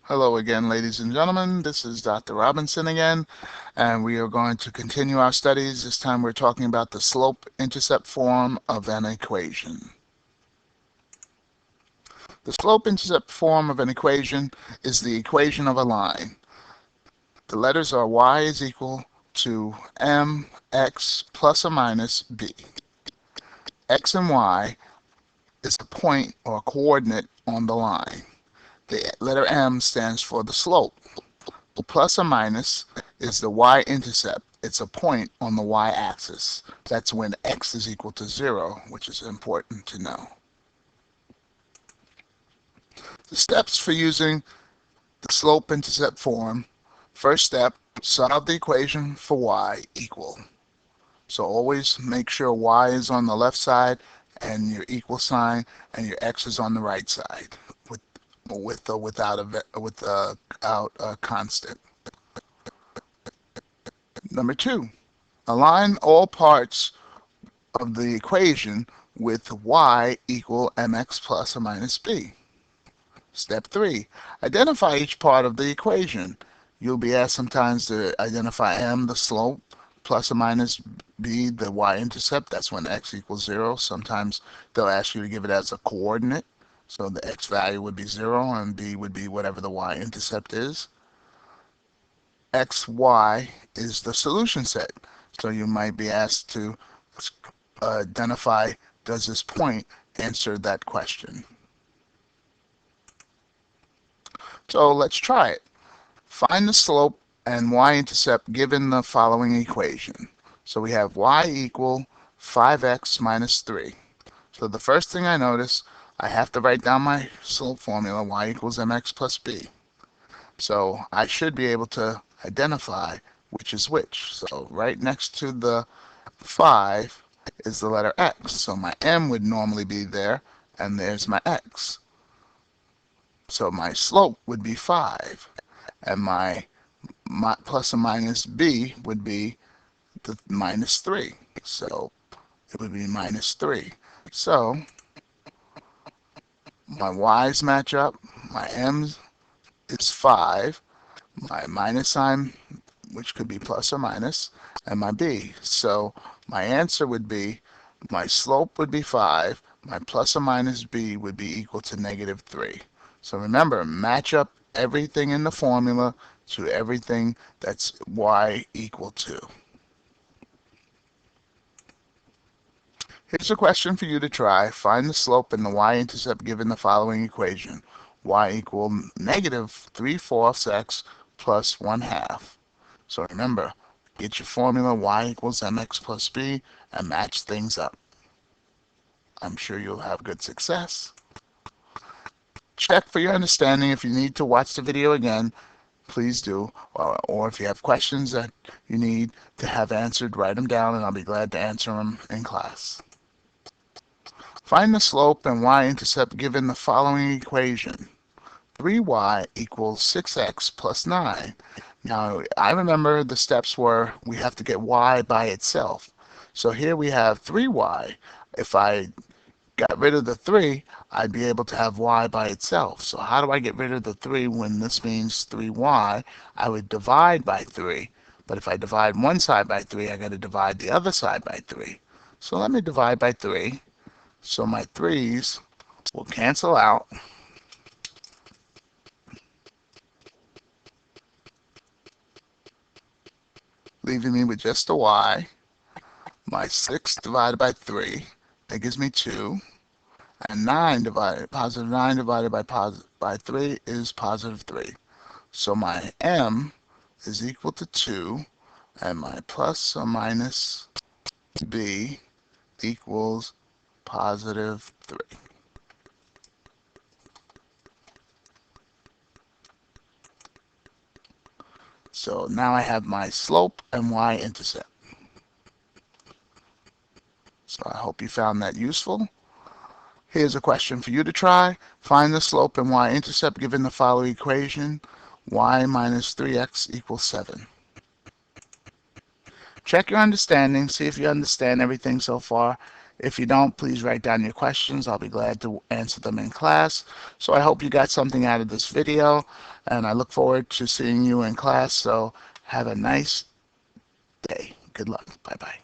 Hello again, ladies and gentlemen. This is Dr. Robinson again, and we are going to continue our studies. This time we're talking about the slope-intercept form of an equation. The slope-intercept form of an equation is the equation of a line. The letters are y is equal to mx plus or minus b. X and y is a point or a coordinate on the line. The letter m stands for the slope. Plus or minus is the y-intercept. It's a point on the y-axis. That's when x is equal to 0, which is important to know. The steps for using the slope-intercept form. First step, solve the equation for y equal. So always make sure y is on the left side and your equal sign, and your x is on the right side with or without a constant. Number 2, align all parts of the equation with y equal mx plus or minus b. Step 3, identify each part of the equation. You'll be asked sometimes to identify m, the slope, plus or minus b, the y-intercept. That's when x equals 0. Sometimes they'll ask you to give it as a coordinate. So the x value would be 0 and b would be whatever the y-intercept is. X, y is the solution set. So you might be asked to identify, does this point answer that question? So let's try it. Find the slope and y-intercept given the following equation. So we have y equal 5x minus 3. So the first thing I notice, I have to write down my slope formula, y equals mx plus b. So I should be able to identify which is which. So right next to the 5 is the letter x. So my m would normally be there, and there's my x. So my slope would be 5, and my plus or minus b would be the minus 3. So it would be minus 3. So my y's match up, my m's is 5, my minus sign, which could be plus or minus, and my b. So my answer would be, my slope would be 5, my plus or minus b would be equal to negative 3. So remember, match up everything in the formula to everything that's y equal to. Here's a question for you to try. Find the slope and the y-intercept given the following equation. Y equal negative 3/4 x plus 1/2. So remember, get your formula y equals mx plus b and match things up. I'm sure you'll have good success. Check for your understanding. If you need to watch the video again, please do. Or if you have questions that you need to have answered, write them down and I'll be glad to answer them in class. Find the slope and y-intercept given the following equation. 3y equals 6x plus 9. Now, I remember the steps were we have to get y by itself. So here we have 3y. If I got rid of the 3, I'd be able to have y by itself. So how do I get rid of the 3 when this means 3y? I would divide by 3. But if I divide one side by 3, I got to divide the other side by 3. So let me divide by 3. So my 3's will cancel out. Leaving me with just a y. My 6 divided by 3, that gives me 2. And positive 9 divided by 3 is positive 3. So my m is equal to 2, and my plus or minus b equals positive 3. So now I have my slope and y-intercept. So I hope you found that useful. Here's a question for you to try. Find the slope and y-intercept given the following equation. Y minus 3x equals 7. Check your understanding. See if you understand everything so far. If you don't, please write down your questions. I'll be glad to answer them in class. So I hope you got something out of this video, and I look forward to seeing you in class. So have a nice day. Good luck. Bye-bye.